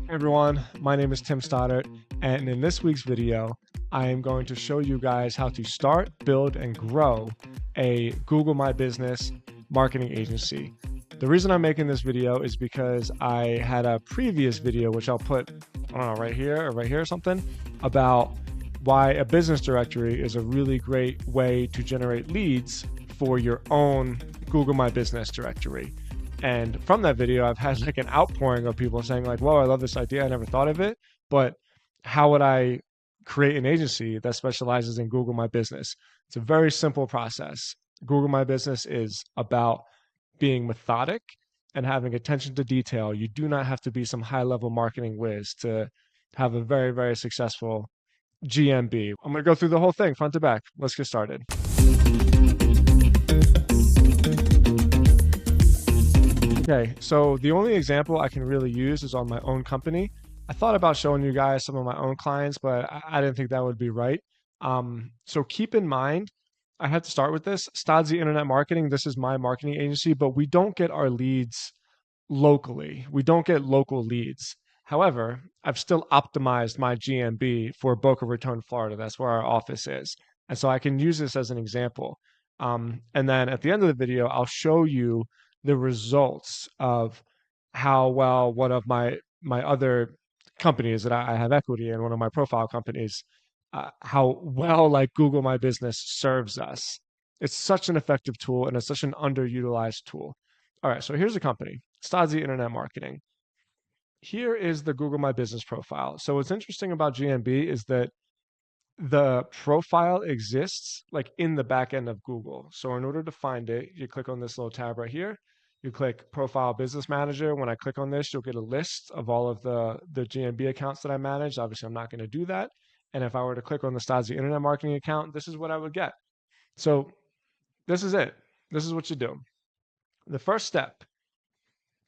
Hey everyone, my name is Tim Stoddart, and in this week's video, I am going to show you guys how to start, build, and grow a Google My Business marketing agency. The reason I'm making this video is because I had a previous video, which I'll put, I don't know, right here or something, about why a business directory is a really great way to generate leads for your own Google My Business directory. And from that video, I've had like an outpouring of people saying like, whoa, I love this idea. I never thought of it, but how would I create an agency that specializes in Google My Business? It's a very simple process. Google My Business is about being methodic and having attention to detail. You do not have to be some high level marketing whiz to have a very, very successful GMB. I'm going to go through the whole thing front to back. Let's get started. Okay, so the only example I can really use is on my own company. I thought about showing you guys some of my own clients, but I didn't think that would be right. So keep in mind, I had to start with this. Stodzy Internet Marketing, this is my marketing agency, but we don't get our leads locally. We don't get local leads. However, I've still optimized my GMB for Boca Raton, Florida. That's where our office is. And so I can use this as an example. And then at the end of the video, I'll show you the results of how well one of my other companies that I have equity in, one of my profile companies, how well like Google My Business serves us. It's such an effective tool and it's such an underutilized tool. All right, so here's a company, Stodzy Internet Marketing. Here is the Google My Business profile. So what's interesting about GMB is that the profile exists like in the back end of Google. So in order to find it, you click on this little tab right here. You click Profile Business Manager. When I click on this, you'll get a list of all of the GMB accounts that I manage. Obviously, I'm not going to do that. And if I were to click on the Stodzy Internet Marketing account, this is what I would get. So this is it. This is what you do. The first step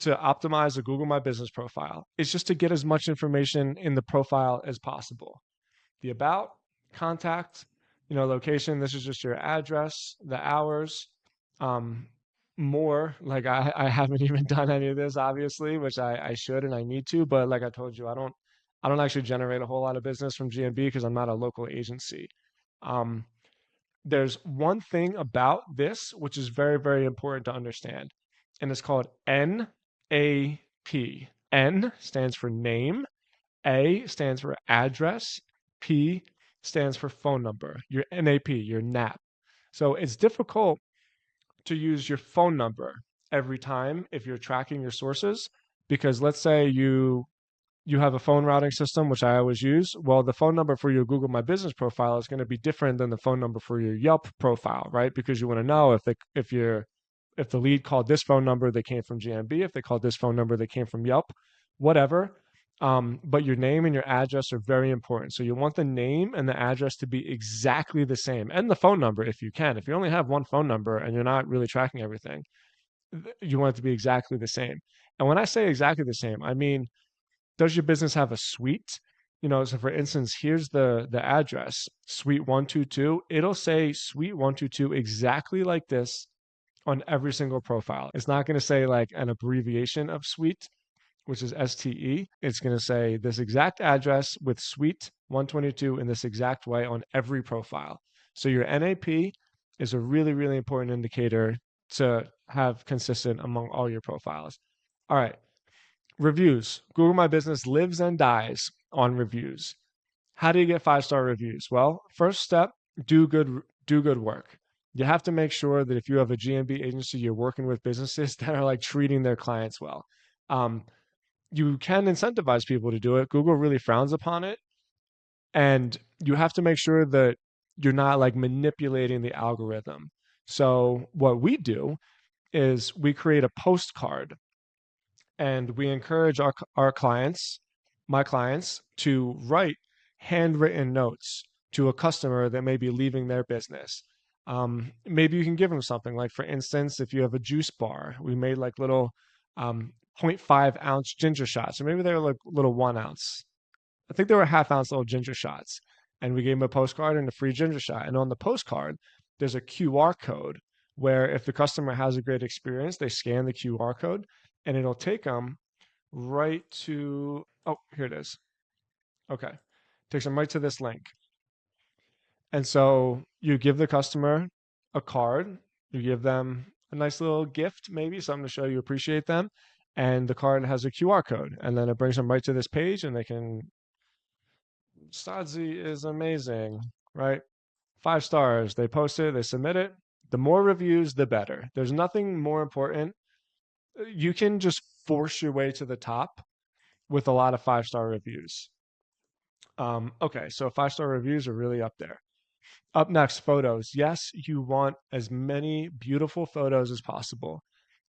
to optimize a Google My Business profile is just to get as much information in the profile as possible. The about, contact, location. This is just your address, the hours, more like I haven't even done any of this obviously, which I should and I need to, but like I told you, I don't actually generate a whole lot of business from GMB because I'm not a local agency. There's one thing about this which is very, very important to understand, and it's called NAP. N stands for name, A stands for address, P stands for phone number, your NAP, your NAP. So it's difficult to use your phone number every time if you're tracking your sources, because let's say you have a phone routing system, which I always use. Well, the phone number for your Google My Business profile is going to be different than the phone number for your Yelp profile, right? Because you want to know if the lead called this phone number, they came from GMB. If they called this phone number, they came from Yelp, whatever. But your name and your address are very important. So you want the name and the address to be exactly the same, and the phone number if you can. If you only have one phone number and you're not really tracking everything, you want it to be exactly the same. And when I say exactly the same, I mean, does your business have a suite? So for instance, here's the address, Suite 122. It'll say Suite 122 exactly like this on every single profile. It's not going to say like an abbreviation of suite, which is STE. It's going to say this exact address with Suite 122 in this exact way on every profile. So your NAP is a really, really important indicator to have consistent among all your profiles. All right. Reviews. Google My Business lives and dies on reviews. How do you get 5-star reviews? Well, first step, do good work. You have to make sure that if you have a GMB agency, you're working with businesses that are like treating their clients well. You can incentivize people to do it. Google really frowns upon it. And you have to make sure that you're not like manipulating the algorithm. So what we do is we create a postcard and we encourage our clients, my clients, to write handwritten notes to a customer that may be leaving their business. Maybe you can give them something like, for instance, if you have a juice bar, we made like little 0.5 ounce ginger shots, or maybe they were like little 1 ounce. I think they were half-ounce little ginger shots. And we gave them a postcard and a free ginger shot. And on the postcard, there's a QR code where if the customer has a great experience, they scan the QR code and it'll take them right to Oh, here it is. Okay. Takes them right to this link. And so you give the customer a card, you give them a nice little gift, maybe something to show you appreciate them. And the card has a QR code. And then it brings them right to this page and they can, Stodzy is amazing, right? 5 stars. They post it, they submit it. The more reviews, the better. There's nothing more important. You can just force your way to the top with a lot of 5 star reviews. Okay, so 5 star reviews are really up there. Up next, photos. Yes, you want as many beautiful photos as possible.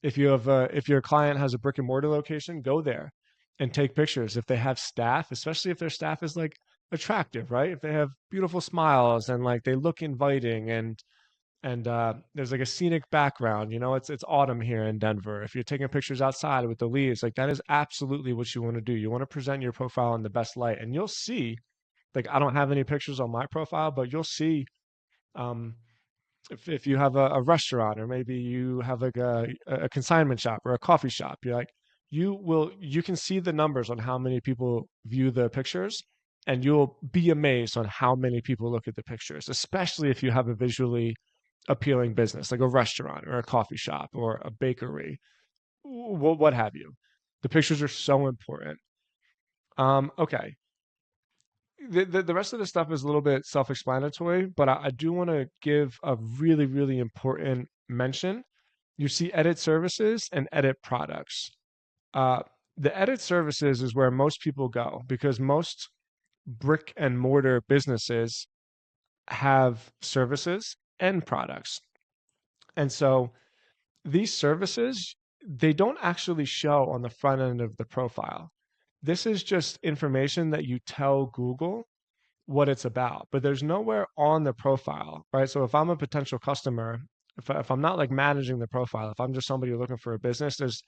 If your client has a brick and mortar location, go there and take pictures. If they have staff, especially if their staff is like attractive, right? If they have beautiful smiles and like they look inviting and there's like a scenic background, it's autumn here in Denver. If you're taking pictures outside with the leaves, like that is absolutely what you want to do. You want to present your profile in the best light, and you'll see. Like I don't have any pictures on my profile, but you'll see um, if you have a restaurant or maybe you have like a consignment shop or a coffee shop, you can see the numbers on how many people view the pictures, and you'll be amazed on how many people look at the pictures, especially if you have a visually appealing business like a restaurant or a coffee shop or a bakery, what have you. The pictures are so important. Okay, the rest of the stuff is a little bit self-explanatory, but I do want to give a really, really important mention. You see edit services and edit products. Uh, the edit services is where most people go because most brick and mortar businesses have services and products. And so these services, they don't actually show on the front end of the profile. This is just information that you tell Google what it's about, but there's nowhere on the profile, right? So if I'm a potential customer, if I'm not like managing the profile, if I'm just somebody looking for a business, there's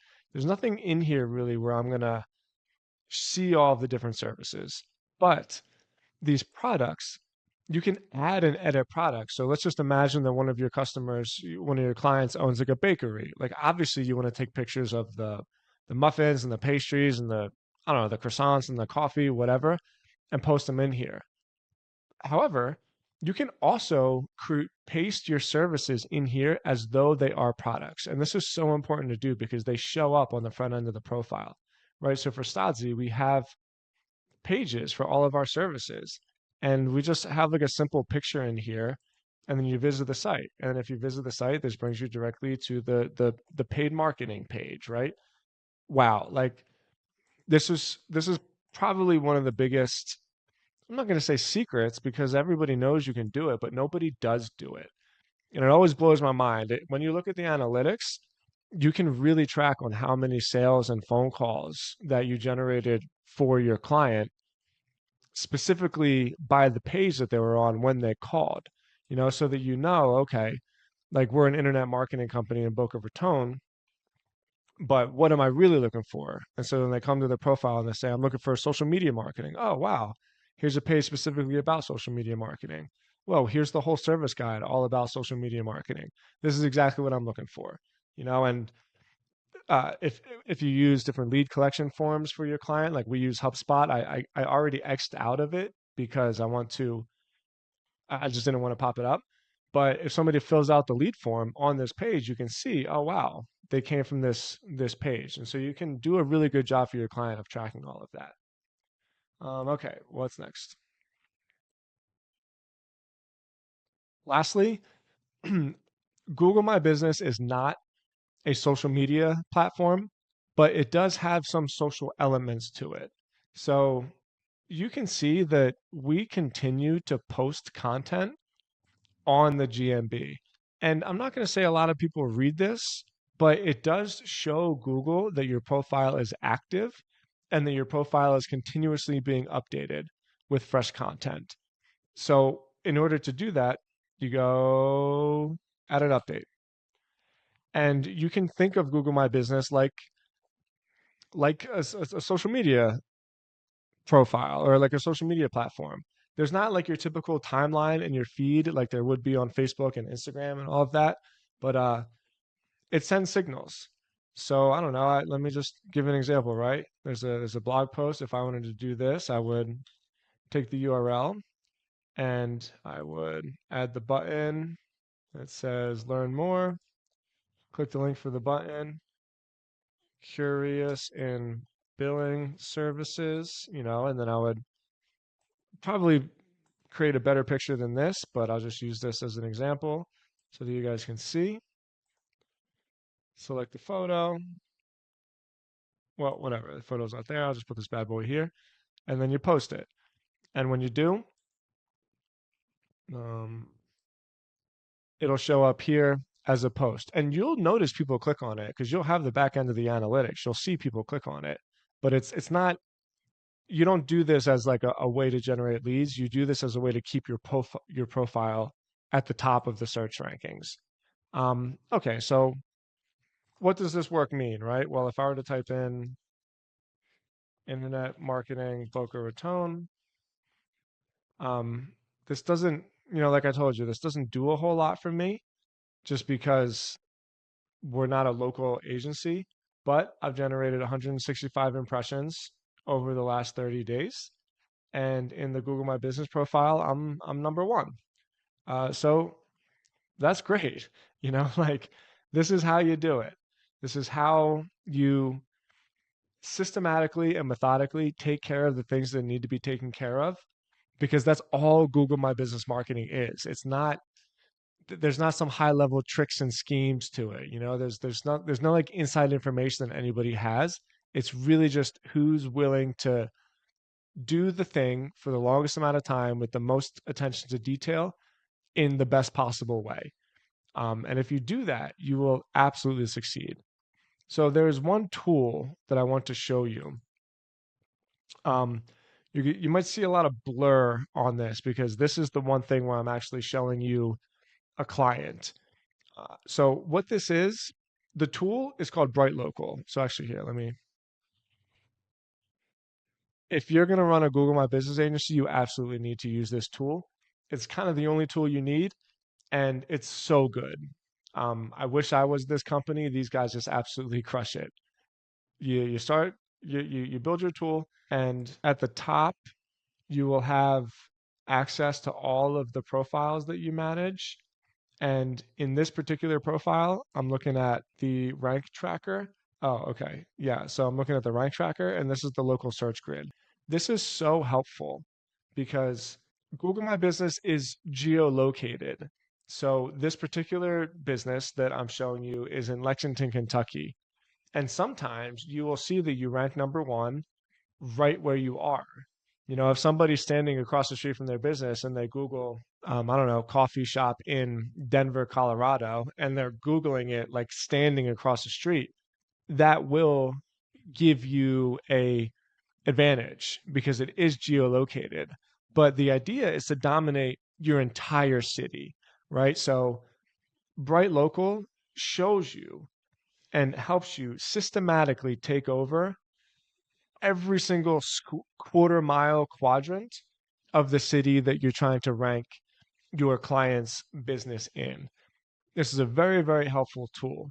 nothing in here really where I'm gonna see all of the different services. But these products, you can add and edit products. So let's just imagine that one of your customers, one of your clients owns like a bakery. Like obviously you want to take pictures of the muffins and the pastries and the I don't know, the croissants and the coffee, whatever, and post them in here. However, you can also paste your services in here as though they are products. And this is so important to do because they show up on the front end of the profile, right? So for Stodzy, we have pages for all of our services. And we just have like a simple picture in here. And then you visit the site. And if you visit the site, this brings you directly to the paid marketing page, right? Wow. Like this is probably one of the biggest, I'm not going to say secrets because everybody knows you can do it, but nobody does do it. And it always blows my mind. When you look at the analytics, you can really track on how many sales and phone calls that you generated for your client, specifically by the page that they were on when they called, so that okay, like we're an internet marketing company in Boca Raton, but what am I really looking for? And so then they come to the profile and they say, I'm looking for social media marketing. Oh, wow. Here's a page specifically about social media marketing. Well, here's the whole service guide all about social media marketing. This is exactly what I'm looking for. And if you use different lead collection forms for your client, like we use HubSpot, I already X'd out of it because I just didn't want to pop it up. But if somebody fills out the lead form on this page, you can see, oh wow, they came from this page, and so you can do a really good job for your client of tracking all of that. Okay, what's next? Lastly, Google My Business is not a social media platform, but it does have some social elements to it. So you can see that we continue to post content on the GMB. And I'm not going to say a lot of people read this, but it does show Google that your profile is active and that your profile is continuously being updated with fresh content. So, in order to do that, you go add an update. And you can think of Google My Business like a social media profile or like a social media platform. There's not like your typical timeline in your feed like there would be on Facebook and Instagram and all of that, but it sends signals. So I don't know. Let me just give an example, right? There's a blog post. If I wanted to do this, I would take the URL and I would add the button that says learn more. Click the link for the button. Curious in billing services, and then I would probably create a better picture than this, but I'll just use this as an example so that you guys can see. Select the photo. Well, whatever, the photo's not there. I'll just put this bad boy here, and then you post it. And when you do, um, it'll show up here as a post. And you'll notice people click on it because you'll have the back end of the analytics. You'll see people click on it, but it's not. You don't do this as like a way to generate leads. You do this as a way to keep your profile at the top of the search rankings. Okay, so what does this work mean, right? Well, if I were to type in internet marketing Boca Raton, um, this doesn't, like I told you, this doesn't do a whole lot for me just because we're not a local agency, but I've generated 165 impressions over the last 30 days. And in the Google My Business profile, I'm number one. So that's great. Like this is how you do it. This is how you systematically and methodically take care of the things that need to be taken care of, because that's all Google My Business marketing is. It's not there's not some high level tricks and schemes to it. There's no like inside information that anybody has. It's really just who's willing to do the thing for the longest amount of time with the most attention to detail in the best possible way. And if you do that, you will absolutely succeed. So there's one tool that I want to show you. Um, you might see a lot of blur on this because this is the one thing where I'm actually showing you a client. So what this is, the tool is called Bright Local. So actually here, if you're going to run a Google My Business agency, you absolutely need to use this tool. It's kind of the only tool you need, and it's so good. I wish I was this company. These guys just absolutely crush it. You start, you build your tool, and at the top, you will have access to all of the profiles that you manage. And in this particular profile, I'm looking at the rank tracker. Oh, okay. Yeah. So I'm looking at the rank tracker, and this is the local search grid. This is so helpful because Google My Business is geolocated. So this particular business that I'm showing you is in Lexington, Kentucky. And sometimes you will see that you rank number one right where you are. If somebody's standing across the street from their business and they Google, I don't know, coffee shop in Denver, Colorado, and they're Googling it like standing across the street, that will give you a advantage because it is geolocated. But the idea is to dominate your entire city, right? So Bright Local shows you and helps you systematically take over every single quarter mile quadrant of the city that you're trying to rank your client's business in. This is a very, very helpful tool.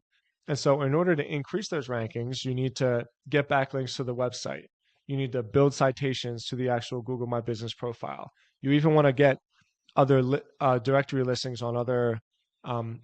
And so, in order to increase those rankings, you need to get backlinks to the website. You need to build citations to the actual Google My Business profile. You even want to get other directory listings on other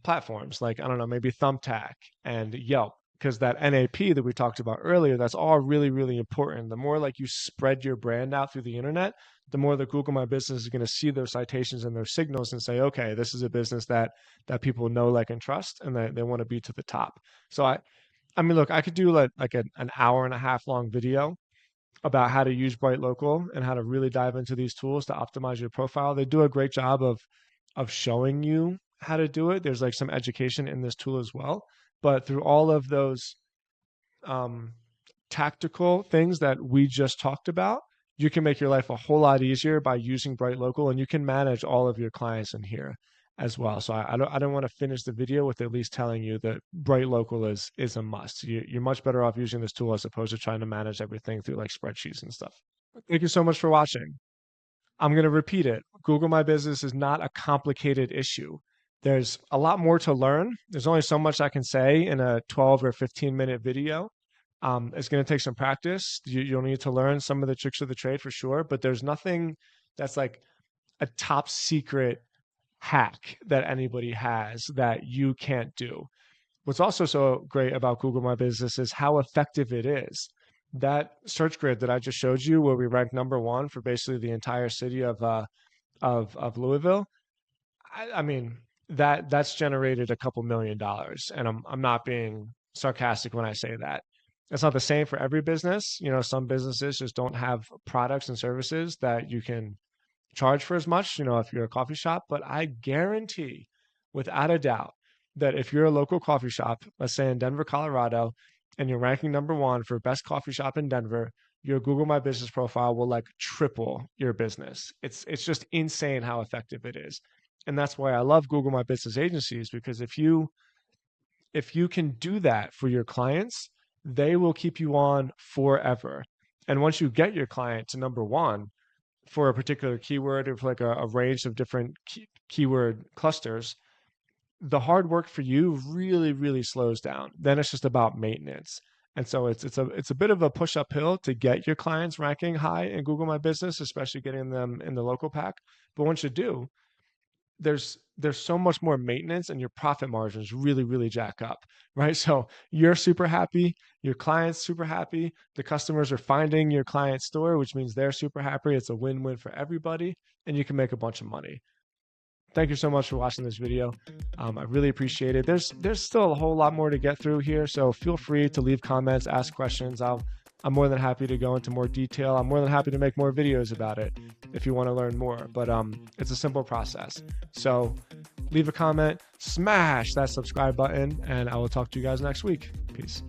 platforms, like, I don't know, maybe Thumbtack and Yelp, because that NAP that we talked about earlier, that's all really, really important. The more like you spread your brand out through the internet, the more that Google My Business is going to see those citations and those signals and say, okay, this is a business that people know, like, and trust, and they want to be to the top. So I mean, look, I could do like an hour and a half long video about how to use Bright Local and how to really dive into these tools to optimize your profile. They do a great job of showing you how to do it. There's like some education in this tool as well. But through all of those um, tactical things that we just talked about, you can make your life a whole lot easier by using Bright Local, and you can manage all of your clients in here as well. So I don't want to finish the video with at least telling you that Bright Local is a must. You're much better off using this tool as opposed to trying to manage everything through like spreadsheets and stuff. Thank you so much for watching. I'm going to repeat it. Google My Business is not a complicated issue. There's a lot more to learn. There's only so much I can say in a 12 or 15-minute video. It's going to take some practice. You'll need to learn some of the tricks of the trade for sure, but there's nothing that's like a top secret hack that anybody has that you can't do. What's also so great about Google My Business is how effective it is. That search grid that I just showed you, where we rank #1 for basically the entire city of Louisville, I mean that's generated a couple $1 million, and I'm not being sarcastic when I say that. It's not the same for every business. You know, some businesses just don't have products and services that you can charge for as much, you know, if you're a coffee shop. But I guarantee, without a doubt, that if you're a local coffee shop, let's say in Denver, Colorado, and you're ranking #1 for best coffee shop in Denver, your Google My Business profile will like triple your business. It's just insane how effective it is. And that's why I love Google My Business agencies, because if you can do that for your clients, they will keep you on forever. And once you get your client to #1 for a particular keyword, or for like a range of different keyword clusters, the hard work for you really, really slows down. Then it's just about maintenance. And so it's a bit of a push uphill to get your clients ranking high in Google My Business, especially getting them in the local pack. But once you do, there's so much more maintenance, and your profit margins really, really jack up, right? So you're super happy, your client's super happy, the customers are finding your client's store, which means they're super happy. It's a win-win for everybody, and you can make a bunch of money. Thank you so much for watching this video. I really appreciate it. There's still a whole lot more to get through here, so feel free to leave comments, ask questions. I'm more than happy to go into more detail. I'm more than happy to make more videos about it if you want to learn more. But it's a simple process. So leave a comment, smash that subscribe button, and I will talk to you guys next week. Peace.